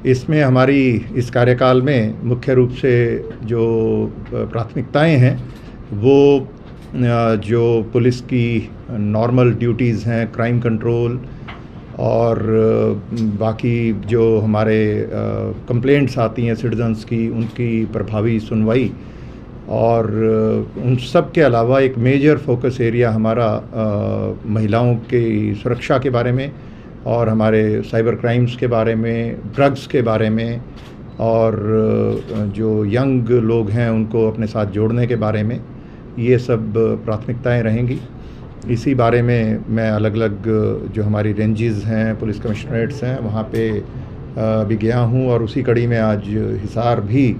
इसमें हमारी इस कार्यकाल में मुख्य रूप से जो प्राथमिकताएं हैं वो जो पुलिस की नॉर्मल ड्यूटीज़ हैं, क्राइम कंट्रोल और बाकी जो हमारे कंप्लेंट्स आती हैं सिटीजन्स की, उनकी प्रभावी सुनवाई और उन सब के अलावा एक मेजर फोकस एरिया हमारा महिलाओं की सुरक्षा के बारे में और हमारे साइबर क्राइम्स के बारे में, ड्रग्स के बारे में और जो यंग लोग हैं उनको अपने साथ जोड़ने के बारे में, ये सब प्राथमिकताएं रहेंगी। इसी बारे में मैं अलग अलग जो हमारी रेंजेस हैं, पुलिस कमिश्नरेट्स हैं, वहाँ पे भी गया हूँ और उसी कड़ी में आज हिसार भी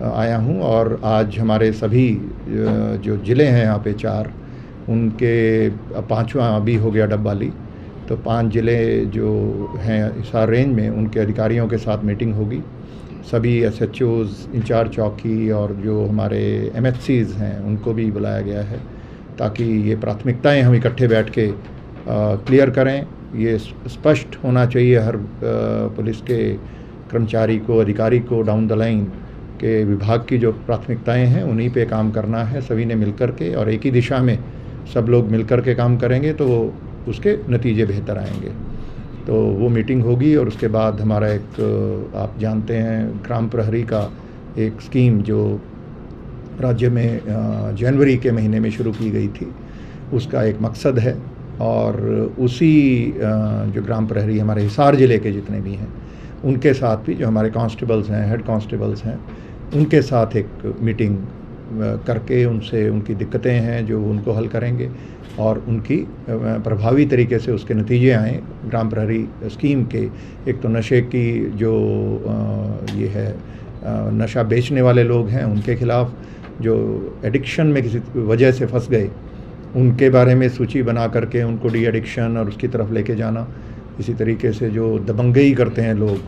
आया हूँ। और आज हमारे सभी जो ज़िले हैं यहाँ पे 4, उनके 5वां अभी हो गया डब्बाली, तो 5 ज़िले जो हैं हिसार रेंज में, उनके अधिकारियों के साथ मीटिंग होगी। सभी SHOs, इंचार्ज चौकी और जो हमारे MHCs हैं उनको भी बुलाया गया है ताकि ये प्राथमिकताएं हम इकट्ठे बैठ के क्लियर करें। ये स्पष्ट होना चाहिए हर पुलिस के कर्मचारी को, अधिकारी को डाउन द लाइन के विभाग की जो प्राथमिकताएं हैं उन्हीं पे काम करना है सभी ने मिलकर के, और एक ही दिशा में सब लोग मिलकर के काम करेंगे तो उसके नतीजे बेहतर आएंगे। तो वो मीटिंग होगी और उसके बाद हमारा एक आप जानते हैं ग्राम प्रहरी का एक स्कीम जो राज्य में जनवरी के महीने में शुरू की गई थी, उसका एक मकसद है। और उसी जो ग्राम प्रहरी हमारे हिसार ज़िले के जितने भी हैं उनके साथ भी जो हमारे कांस्टेबल्स हैं, हेड कांस्टेबल्स हैं, उनके साथ एक मीटिंग करके उनसे उनकी दिक्कतें हैं जो उनको हल करेंगे और उनकी प्रभावी तरीके से उसके नतीजे आएँ ग्राम प्रहरी स्कीम के। एक तो नशे की जो ये है नशा बेचने वाले लोग हैं उनके खिलाफ, जो एडिक्शन में किसी वजह से फंस गए उनके बारे में सूची बना करके उनको डी एडिक्शन और उसकी तरफ लेके जाना। इसी तरीके से जो दबंगई करते हैं लोग,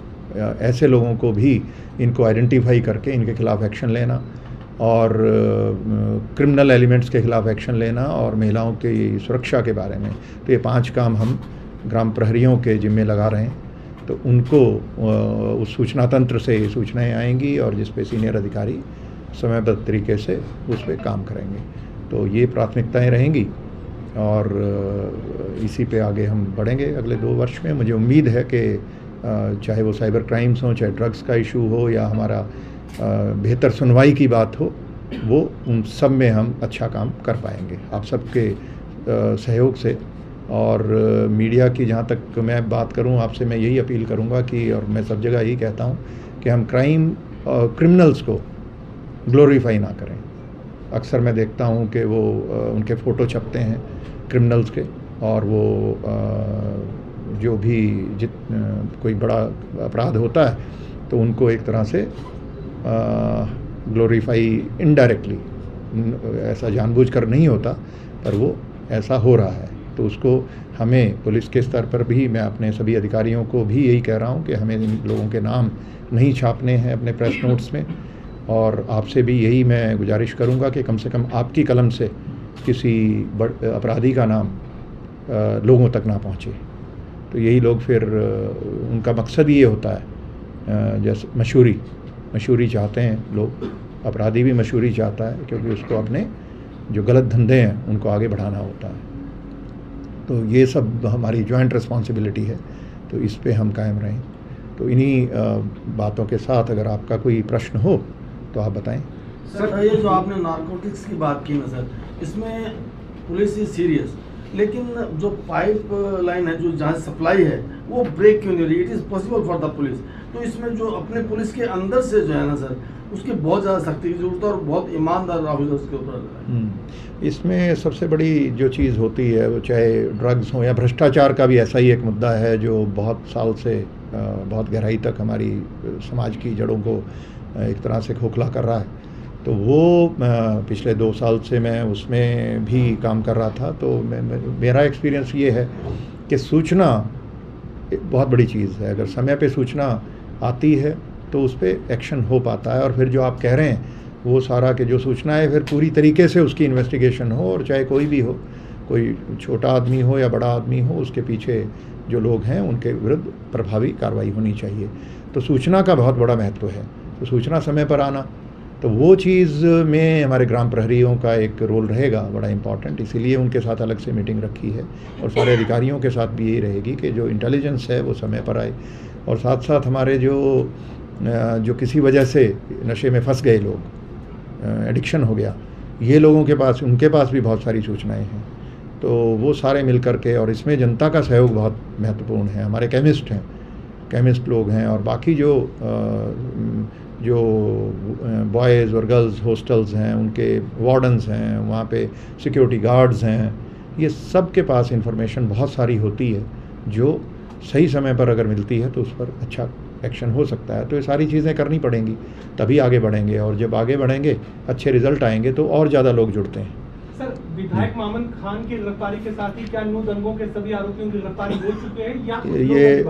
ऐसे लोगों को भी इनको आइडेंटिफाई करके इनके खिलाफ एक्शन लेना और क्रिमिनल एलिमेंट्स के खिलाफ एक्शन लेना और महिलाओं की सुरक्षा के बारे में। तो ये 5 काम हम ग्राम प्रहरियों के जिम्मे लगा रहे हैं। तो उनको उस सूचना तंत्र से ये सूचनाएं आएंगी और जिस पे सीनियर अधिकारी समयबद्ध तरीके से उस पर काम करेंगे। तो ये प्राथमिकताएं रहेंगी और इसी पे आगे हम बढ़ेंगे अगले 2 वर्ष में। मुझे उम्मीद है कि चाहे वो साइबर क्राइम्स हो, चाहे ड्रग्स का इशू हो या हमारा बेहतर सुनवाई की बात हो, वो उन सब में हम अच्छा काम कर पाएंगे आप सबके सहयोग से। और मीडिया की जहाँ तक मैं बात करूँ आपसे, मैं यही अपील करूँगा कि, और मैं सब जगह यही कहता हूँ कि हम क्रिमिनल्स को ग्लोरीफाई ना करें। अक्सर मैं देखता हूँ कि वो उनके फ़ोटो छपते हैं क्रिमिनल्स के, और वो जो भी कोई बड़ा अपराध होता है तो उनको एक तरह से ग्लोरीफाई इनडायरेक्टली, ऐसा जानबूझकर नहीं होता पर वो ऐसा हो रहा है। तो उसको हमें पुलिस के स्तर पर भी, मैं अपने सभी अधिकारियों को भी यही कह रहा हूँ कि हमें इन लोगों के नाम नहीं छापने हैं अपने प्रेस नोट्स में। और आपसे भी यही मैं गुजारिश करूँगा कि कम से कम आपकी कलम से किसी अपराधी का नाम लोगों तक ना पहुँचे। तो यही लोग फिर उनका मकसद ये होता है, जैसे मशहूरी चाहते हैं लोग, अपराधी भी मशहूरी चाहता है क्योंकि उसको अपने जो गलत धंधे हैं उनको आगे बढ़ाना होता है। तो ये सब हमारी जॉइंट रिस्पॉन्सिबिलिटी है, तो इस पे हम कायम रहें। तो इन्हीं बातों के साथ अगर आपका कोई प्रश्न हो तो आप बताएं। सर, ये जो आपने नारकोटिक्स की बात की ना सर, इसमें पुलिस इज सीरियस, लेकिन जो पाइप लाइन है, जो जहाँ सप्लाई है, वो ब्रेक क्यों नहीं रही? It is possible for the police. तो इसमें जो अपने पुलिस के अंदर से जो है ना सर, उसकी बहुत ज़्यादा सख्ती की जरूरत है और बहुत ईमानदार ऑफिसर्स के ऊपर। इसमें सबसे बड़ी जो चीज़ होती है, वो चाहे ड्रग्स हो या भ्रष्टाचार का भी ऐसा ही एक मुद्दा है जो बहुत साल से बहुत गहराई तक हमारी समाज की जड़ों को एक तरह से खोखला कर रहा है। तो वो पिछले 2 साल से मैं उसमें भी काम कर रहा था। तो मेरा एक्सपीरियंस ये है कि सूचना एक बहुत बड़ी चीज़ है। अगर समय पे सूचना आती है तो उस पर एक्शन हो पाता है। और फिर जो आप कह रहे हैं वो सारा कि जो सूचना है फिर पूरी तरीके से उसकी इन्वेस्टिगेशन हो, और चाहे कोई भी हो, कोई छोटा आदमी हो या बड़ा आदमी हो, उसके पीछे जो लोग हैं उनके विरुद्ध प्रभावी कार्रवाई होनी चाहिए। तो सूचना का बहुत बड़ा महत्व है, तो सूचना समय पर आना, तो वो चीज़ में हमारे ग्राम प्रहरियों का एक रोल रहेगा बड़ा इम्पॉर्टेंट। इसीलिए उनके साथ अलग से मीटिंग रखी है और सारे अधिकारियों के साथ भी यही रहेगी कि जो इंटेलिजेंस है वो समय पर आए। और साथ साथ हमारे जो किसी वजह से नशे में फंस गए लोग, एडिक्शन हो गया, ये लोगों के पास, उनके पास भी बहुत सारी सूचनाएं हैं, तो वो सारे मिल कर के, और इसमें जनता का सहयोग बहुत महत्वपूर्ण है। हमारे केमिस्ट लोग हैं, और बाकी जो बॉयज़ और गर्ल्स हॉस्टल्स हैं, उनके वार्डन्स हैं, वहाँ पे सिक्योरिटी गार्ड्स हैं, ये सब के पास इंफॉर्मेशन बहुत सारी होती है जो सही समय पर अगर मिलती है तो उस पर अच्छा एक्शन हो सकता है। तो ये सारी चीज़ें करनी पड़ेंगी, तभी आगे बढ़ेंगे, और जब आगे बढ़ेंगे अच्छे रिजल्ट आएंगे तो और ज़्यादा लोग जुड़ते हैं। सर, विधायक मामन खान की गिरफ्तारी के साथ ही क्या न्यू दंगों के सभी आरोपियों की गिरफ्तारी हो चुके हैं, या ये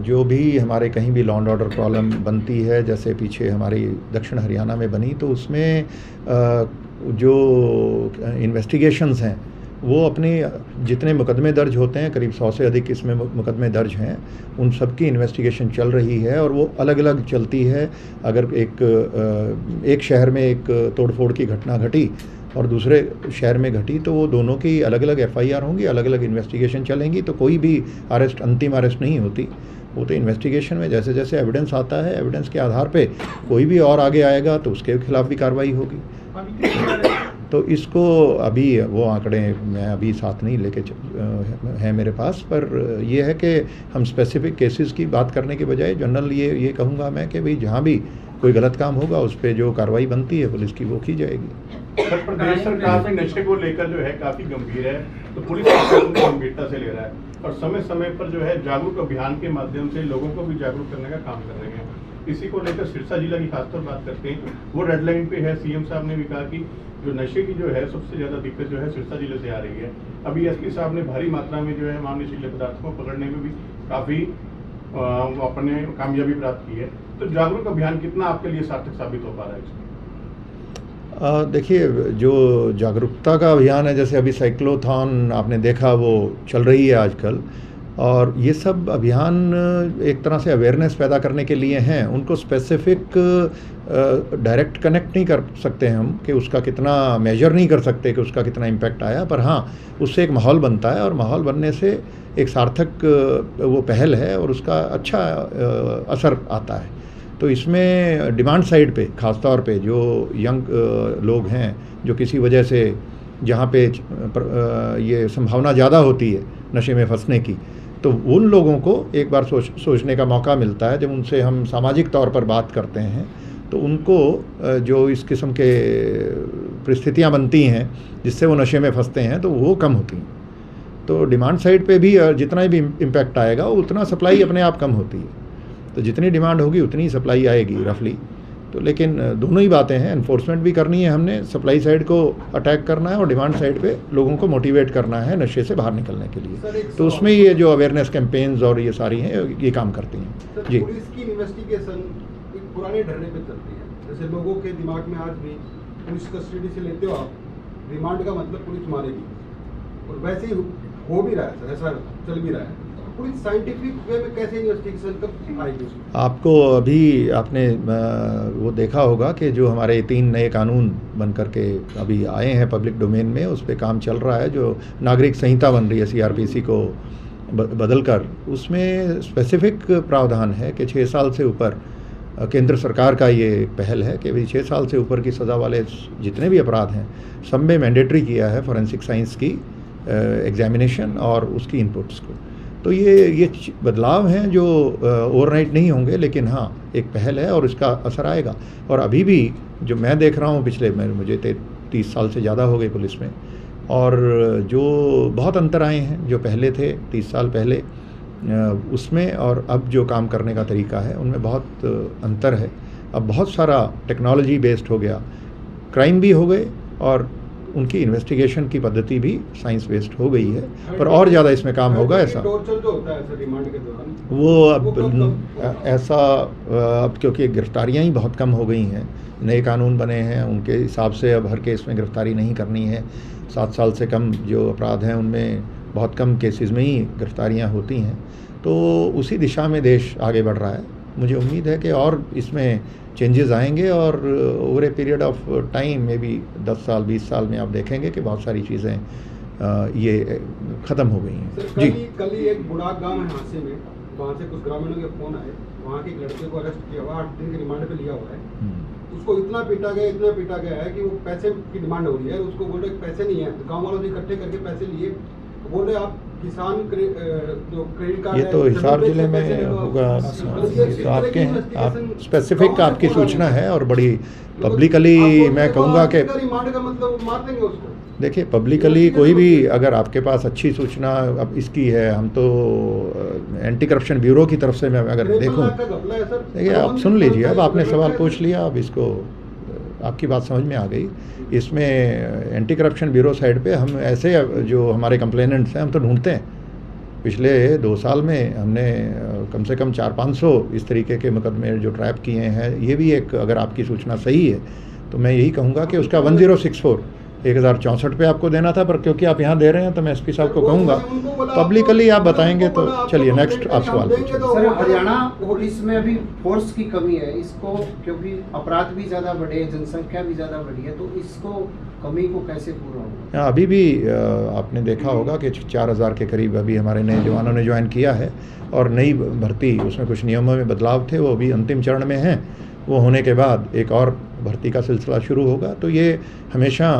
जो भी हमारे कहीं भी लॉ एंड ऑर्डर प्रॉब्लम बनती है, जैसे पीछे हमारी दक्षिण हरियाणा में बनी, तो उसमें जो इन्वेस्टिगेशंस हैं वो अपने जितने मुकदमे दर्ज होते हैं, करीब 100 से अधिक इसमें मुकदमे दर्ज हैं, उन सब की इन्वेस्टिगेशन चल रही है और वो अलग अलग चलती है। अगर एक शहर में एक तोड़फोड़ की घटना घटी और दूसरे शहर में घटी, तो वो दोनों की अलग अलग FIR होंगी, अलग अलग इन्वेस्टिगेशन चलेंगी, तो कोई भी अंतिम अरेस्ट नहीं होती। वो तो इन्वेस्टिगेशन में जैसे जैसे एविडेंस आता है, एविडेंस के आधार पे कोई भी और आगे आएगा तो उसके खिलाफ भी कार्रवाई होगी। तो इसको अभी वो आंकड़े मैं अभी साथ नहीं लेके हैं मेरे पास, पर ये है कि हम स्पेसिफिक केसेस की बात करने के बजाय जनरल ये कहूँगा मैं कि भाई जहाँ भी कोई गलत काम होगा उस पर जो कार्रवाई बनती है पुलिस की वो की जाएगी। प्रदेश सरकार में नशे को लेकर जो है काफी गंभीर है, तो पुलिस गंभीरता से ले रहा है और समय समय पर जो है जागरूक अभियान के माध्यम से लोगों को भी जागरूक करने का काम कर रहे हैं। इसी को लेकर सिरसा जिला की खासतौर बात करते हैं, वो रेड लाइन पे है। CM साहब ने भी कहा कि जो नशे की जो है सबसे ज्यादा दिक्कत जो है सिरसा जिले से आ रही है। अभी SP साहब ने भारी मात्रा में जो है मामले नशीले पदार्थों को पकड़ने में भी काफी अपने कामयाबी प्राप्त की है। तो जागरूक अभियान कितना आपके लिए सार्थक साबित हो पा रहा है? देखिए, जो जागरूकता का अभियान है, जैसे अभी साइक्लोथॉन आपने देखा वो चल रही है आजकल, और ये सब अभियान एक तरह से अवेयरनेस पैदा करने के लिए हैं। उनको स्पेसिफिक डायरेक्ट कनेक्ट नहीं कर सकते हम कि उसका कितना मेजर नहीं कर सकते कि उसका कितना इम्पैक्ट आया, पर हाँ उससे एक माहौल बनता है और माहौल बनने से एक सार्थक वो पहल है और उसका अच्छा असर आता है। तो इसमें डिमांड साइड पे ख़ासतौर पे जो यंग लोग हैं, जो किसी वजह से जहाँ पे ये संभावना ज़्यादा होती है नशे में फंसने की, तो उन लोगों को एक बार सोचने का मौका मिलता है। जब उनसे हम सामाजिक तौर पर बात करते हैं तो उनको जो इस किस्म के परिस्थितियाँ बनती हैं जिससे वो नशे में फंसते हैं तो वो कम होती हैं। तो डिमांड साइड पे भी जितना भी इम्पैक्ट आएगा उतना सप्लाई अपने आप कम होती है। तो जितनी डिमांड होगी उतनी सप्लाई आएगी रफली। तो लेकिन दोनों ही बातें हैं, एनफोर्समेंट भी करनी है हमने, सप्लाई साइड को अटैक करना है और डिमांड साइड पे लोगों को मोटिवेट करना है नशे से बाहर निकलने के लिए। तो उसमें ये जो अवेयरनेस कैंपेन्स और ये सारी हैं ये काम करती हैं। जी, पुलिस की इन्वेस्टिगेशन एक पुराने ढर्रे पे चलती है। जैसे लोगों के दिमाग में आज भी पुलिस कस्टडी से लेते हो आप, रिमांड का मतलब पुलिस मारेगी, और वैसे ही हो भी रहा है सर, ऐसा चल भी रहा है। पुलिस साइंटिफिक वे में कैसे इन्वेस्टिगेशन कब आएगी? आपको अभी आपने वो देखा होगा कि जो हमारे 3 नए कानून बन करके अभी आए हैं पब्लिक डोमेन में, उस पर काम चल रहा है। जो नागरिक संहिता बन रही है CRPC को बदल कर, उसमें स्पेसिफिक प्रावधान है कि 6 साल से ऊपर, केंद्र सरकार का ये पहल है कि भाई 6 साल से ऊपर की सज़ा वाले जितने भी अपराध हैं सब में मैंडेटरी किया है फॉरेंसिक साइंस की एग्जामिनेशन और उसकी इनपुट्स को। तो ये बदलाव हैं जो ओवरनाइट नहीं होंगे, लेकिन हाँ एक पहल है और इसका असर आएगा। और अभी भी जो मैं देख रहा हूँ पिछले मुझे 30 साल से ज़्यादा हो गए पुलिस में, और जो बहुत अंतर आए हैं जो पहले थे 30 साल पहले उसमें और अब जो काम करने का तरीका है उनमें बहुत अंतर है। अब बहुत सारा टेक्नोलॉजी बेस्ड हो गया, क्राइम भी हो गए और उनकी इन्वेस्टिगेशन की पद्धति भी साइंस बेस्ड हो गई है, पर और ज़्यादा इसमें काम होगा ऐसा। टॉर्चर जो होता है सर रिमांड के दौरान, वो अब ऐसा अब क्योंकि गिरफ्तारियां ही बहुत कम हो गई हैं, नए कानून बने हैं, उनके हिसाब से अब हर केस में गिरफ्तारी नहीं करनी है। 7 साल से कम जो अपराध हैं उनमें बहुत कम केसेस में ही गिरफ्तारियां होती हैं, तो उसी दिशा में देश आगे बढ़ रहा है। मुझे उम्मीद है कि और इसमें चेंजेस आएंगे और over a period of time में भी 10 साल 20 साल में आप देखेंगे कि बहुत सारी चीज़ें ये ख़त्म हो गई हैं। सर कल ही एक बुढ़ाक गांव है हांसे में, वहाँ से कुछ ग्रामीणों के फ़ोन आए, वहाँ के एक लड़के को अरेस्ट किया हुआ, 8 दिन के रिमांड पे लिया हुआ है। उसको इतना पीटा गया है कि वो पैसे की डिमांड हो रही है। उसको बोल रहे पैसे नहीं है, तो गाँव वालों ने इकट्ठे करके पैसे लिए, बोल रहे आप किसान जो क्रेडिट कार्ड, ये तो हिसार जिले में होगा, तो आपके हैं, आप स्पेसिफिक आपकी सूचना है और बड़ी पब्लिकली मैं कहूँगा कि रिमांड का मतलब मार देंगे उसको। देखिए पब्लिकली कोई भी अगर आपके पास अच्छी सूचना अब इसकी है, हम तो एंटी करप्शन ब्यूरो की तरफ से मैं अगर देखूँ, देखिए आप सुन लीजिए, अब आपने सवाल पूछ लिया, अब इसको आपकी बात समझ में आ गई। इसमें एंटी करप्शन ब्यूरो साइड पे हम ऐसे जो हमारे कंप्लेनेंट्स हैं हम तो ढूंढते हैं। पिछले 2 साल में हमने कम से कम 400-500 इस तरीके के मुकदमे जो ट्रैप किए हैं। ये भी एक, अगर आपकी सूचना सही है तो मैं यही कहूँगा कि उसका 1064 1064 पे आपको देना था, पर क्योंकि आप यहाँ दे रहे हैं तो मैं एसपी साहब को कहूँगा पब्लिकली आप बताएंगे। तो चलिए नेक्स्ट आप सवाल पूछिए। सर हरियाणा पुलिस में अभी फोर्स की कमी है, इसको क्योंकि अपराध भी ज़्यादा बढ़े, जनसंख्या भी ज़्यादा बढ़ी है, तो इसको कमी को कैसे पूरा होगा? अभी भी आपने देखा होगा कि 4000 के करीब अभी हमारे नए जवानों ने ज्वाइन किया है, और नई भर्ती उसमें कुछ नियमों में बदलाव थे, वो अभी अंतिम चरण में हैं। वो होने के बाद एक और भर्ती का सिलसिला शुरू होगा। तो ये हमेशा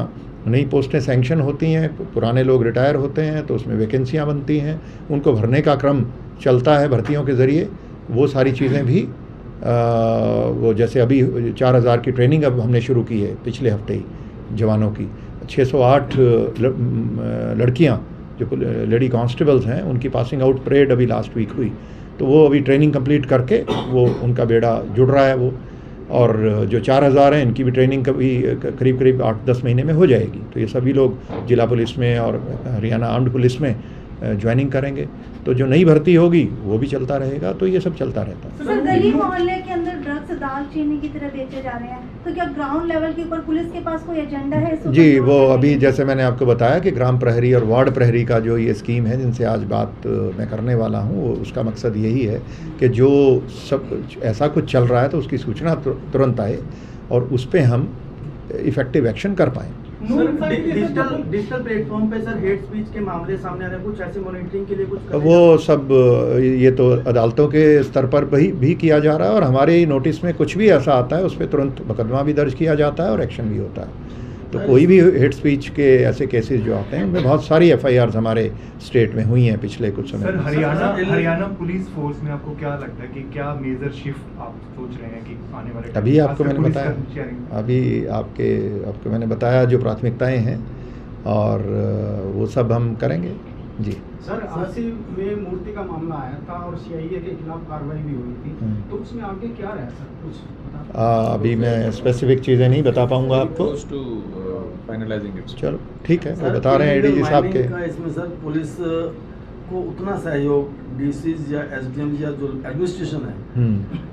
नई पोस्टें सैंक्शन होती हैं, पुराने लोग रिटायर होते हैं तो उसमें वैकेंसियां बनती हैं, उनको भरने का क्रम चलता है भर्तियों के ज़रिए। वो सारी चीज़ें भी वो जैसे अभी 4000 की ट्रेनिंग अब हमने शुरू की है पिछले हफ्ते ही जवानों की। 608 लड़कियां जो लेडी कांस्टेबल्स हैं उनकी पासिंग आउट परेड अभी लास्ट वीक हुई, तो वो अभी ट्रेनिंग कंप्लीट करके वो उनका बेड़ा जुड़ रहा है वो। और जो 4000 हैं इनकी भी ट्रेनिंग कभी करीब 8-10 महीने में हो जाएगी। तो ये सभी लोग जिला पुलिस में और हरियाणा आर्म्ड पुलिस में ज्वाइनिंग करेंगे। तो जो नई भर्ती होगी वो भी चलता रहेगा। तो ये सब चलता रहता है। सर गली मोहल्ले के अंदर ड्रग्स दाल चीनी की तरह बेचे जा रहे हैं, तो क्या ग्राउंड लेवल के ऊपर पुलिस के पास कोई एजेंडा है? जी, वो अभी जैसे मैंने आपको बताया कि ग्राम प्रहरी और वार्ड प्रहरी का जो ये स्कीम है जिनसे आज बात मैं करने वाला हूँ, उसका मकसद यही है कि जो सब ऐसा कुछ चल रहा है तो उसकी सूचना तुरंत आए और उस पर हम इफेक्टिव एक्शन कर पाएँ। डिजिटल प्लेटफॉर्म पे सर हेट स्पीच के मामले सामने आ रहे हैं, कुछ ऐसे मॉनिटरिंग के लिए कुछ वो सब ये तो अदालतों के स्तर पर भी किया जा रहा है, और हमारे नोटिस में कुछ भी ऐसा आता है उस पर तुरंत मुकदमा भी दर्ज किया जाता है और एक्शन भी होता है। तो कोई भी हेट स्पीच के ऐसे केसेस जो आते हैं उनमें बहुत सारी FIRs हमारे स्टेट में हुई हैं पिछले कुछ समय। सर हरियाणा पुलिस फोर्स में आपको क्या लगता है कि क्या मेजर शिफ्ट आप सोच रहे हैं कि आने वाले? अभी आपको मैंने बताया, आपको मैंने बताया जो प्राथमिकताएं हैं, और वो सब हम करेंगे। जी सर आरसी में मूर्ति का मामला आया था और CIA के खिलाफ कार्रवाई भी हुई थी, तो उसमें आगे क्या रहा सर? कुछ अभी मैं स्पेसिफिक चीज़ें नहीं बता पाऊंगा आपको। चलो ठीक है, वो बता रहे हैं ADG साहब के। इसमें सर पुलिस को उतना सहयोग DCs या SDMs या जो एडमिनिस्ट्रेशन है,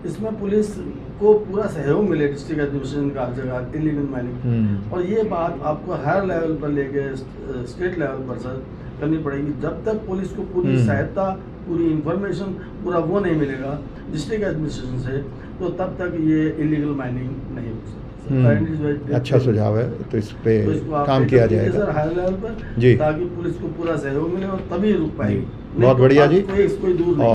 इसमें पुलिस को पूरा सहयोग मिले डिस्ट्रिक्ट एडमिनिस्ट्रेशन का जगह इलीगल माइनिंग, और ये बात आपको हर लेवल पर लेके स्टेट लेवल पर सर करनी पड़ेगी। जब तक पुलिस को पूरी सहायता, पूरी इंफॉर्मेशन, पूरा वो नहीं मिलेगा डिस्ट्रिक्ट एडमिनिस्ट्रेशन से, तो तब तक ये इलीगल माइनिंग नहीं हो सकती। अच्छा सुझाव है, तो इस पे काम किया जाएगा सर हाई लेवल पर जी, ताकि पुलिस को पूरा सहयोग मिले और तभी रुक पाएगी। बहुत बढ़िया जी, कोई दूर नहीं।